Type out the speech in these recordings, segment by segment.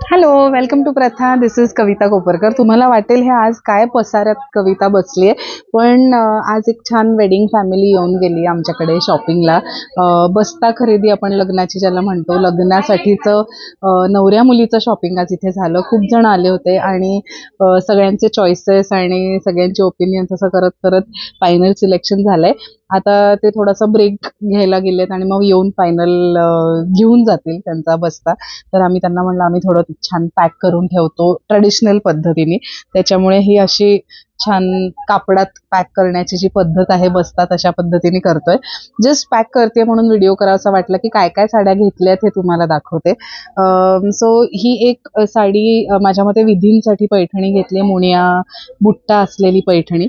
Hello, welcome to प्रथा. दिस is कविता कोपरकर. तुम्हाला वाटेल हे आज काय पसाऱ्यात कविता बसली आहे, पण आज एक छान वेडिंग फॅमिली येऊन गेली आमच्याकडे शॉपिंगला. बस्ता खरेदी आपण लग्नाची ज्याला म्हणतो, लग्नासाठीचं नवऱ्या मुलीचं शॉपिंग आज इथे झालं. खूप जण आले होते आणि सगळ्यांचे चॉईसेस आणि सगळ्यांचे ओपिनियन्स असं करत करत फायनल सिलेक्शन झालंय. आता ते थोडासा ब्रेक घ्यायला गेलेत आणि मग येऊन फायनल घेऊन जातील त्यांचा बस्ता. तर आम्ही त्यांना म्हणलं आम्ही थोडं छान पॅक करून ठेवतो ट्रेडिशनल पद्धतीने. त्याच्यामुळे ही अशी छान कापडात पॅक करण्याची जी पद्धत आहे बस्ता, तशा पद्धतीने करतोय. जस्ट पॅक करते म्हणून व्हिडिओ करावा वाटलं की काय काय साड्या घेतल्यात हे तुम्हाला दाखवते. सो ही एक साडी माझ्या मते विधींसाठी पैठणी घेतली, मुनिया बुट्टा असलेली पैठणी.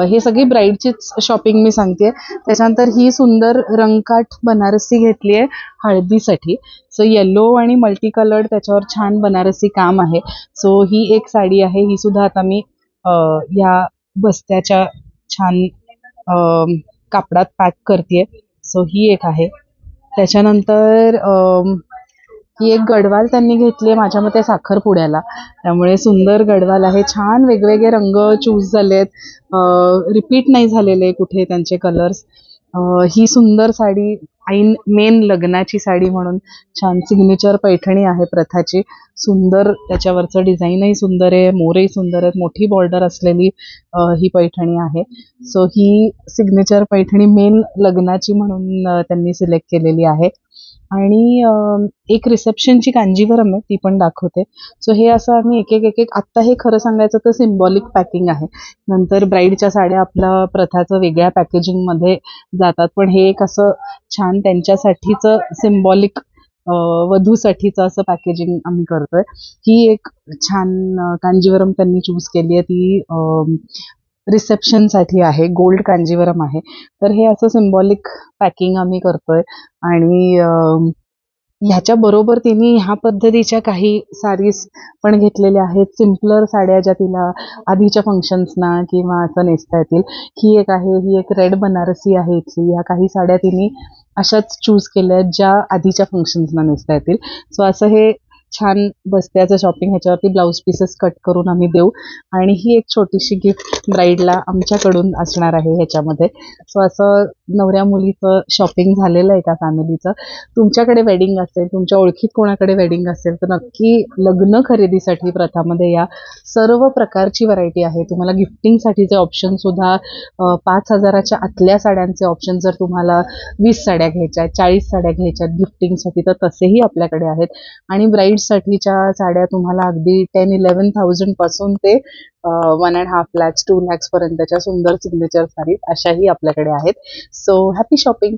हे सगळी ब्राईडचीच शॉपिंग मी सांगते. त्याच्यानंतर ही सुंदर रंगकाठ बनारसी घेतली आहे हळदीसाठी. सो येलो आणि मल्टी कलर्ड त्याच्यावर छान बनारसी काम आहे. सो ही एक साडी आहे, ही सुद्धा आता मी या बस्त्याच्या छान कापडात पॅक करते. सो ही एक आहे. त्याच्यानंतर ही एक गडवाल त्यांनी घेतली आहे माझ्या मते साखरपुड्याला, त्यामुळे सुंदर गडवाल आहे. छान वेगवेगळे रंग चूज झाले आहेत, रिपीट नाही झालेले कुठे त्यांचे कलर्स. ही सुंदर साडी ऐन मेन लग्नाची साडी म्हणून छान सिग्नेचर पैठणी आहे प्रथाची. सुंदर त्याच्यावरचं डिझाईनही सुंदर आहे, मोरही सुंदर आहेत, मोठी बॉर्डर असलेली ही पैठणी आहे. सो ही सिग्नेचर पैठणी मेन लग्नाची म्हणून त्यांनी सिलेक्ट केलेली आहे. आणि एक रिसेप्शनची कांजीवरम आहे, ती पण दाखवते. सो हे असं आम्ही एक एक आत्ता हे खरं सांगायचं तर सिम्बॉलिक पॅकिंग आहे. नंतर ब्राईडच्या साड्या आपल्या प्रथाचं वेगळ्या पॅकेजिंगमध्ये जातात, पण हे एक असं छान त्यांच्यासाठीचं सिम्बॉलिक वधूसाठीचं असं पॅकेजिंग आम्ही करतोय. ही एक छान कांजीवरम त्यांनी चूज केली आहे, ती रिसेप्शनसाठी आहे, गोल्ड कांजीवरम आहे. तर हे असं सिम्बॉलिक पॅकिंग आम्ही करतोय. आणि ह्याच्या बरोबर तिने ह्या पद्धतीच्या काही साडीज पण घेतलेल्या आहेत, सिम्पलर साड्या ज्या तिला आधीच्या फंक्शन्सना किंवा असं नेसता येतील. ही एक आहे, ही एक रेड बनारसी आहे इथली. ह्या काही साड्या तिने अशाच चूज केल्या आहेत ज्या आधीच्या फंक्शन्सना नेसता येतील. सो असं हे छान बस्त्याचं शॉपिंग. ह्याच्यावरती ब्लाऊज पीसेस कट करून आम्ही देऊ. आणि ही एक छोटीशी गिफ्ट ब्राईडला आमच्याकडून असणार आहे ह्याच्यामध्ये. सो असं नवऱ्या मुलीचं शॉपिंग झालेलं आहे का फॅमिलीचं. तुमच्याकडे वेडिंग असेल, तुमच्या ओळखीत कोणाकडे वेडिंग असेल तर नक्की लग्न खरेदीसाठी प्रथामध्ये या. सर्व प्रकारची व्हरायटी आहे. तुम्हाला गिफ्टिंगसाठीचे ऑप्शन सुद्धा 5,000च्या आतल्या साड्यांचे ऑप्शन, जर तुम्हाला 20 साड्या घ्यायच्या आहेत, 40 साड्या घ्यायच्या आहेत गिफ्टिंगसाठी, तर तसेही आपल्याकडे आहेत. आणि ब्राईडसाठीच्या साड्या तुम्हाला अगदी 10-11,000 पासून ते 1.5 lakhs 2 lakhs पर्यंतच्या सुंदर सिग्नेचर साडीज अशाही आपल्याकडे आहेत. So happy shopping.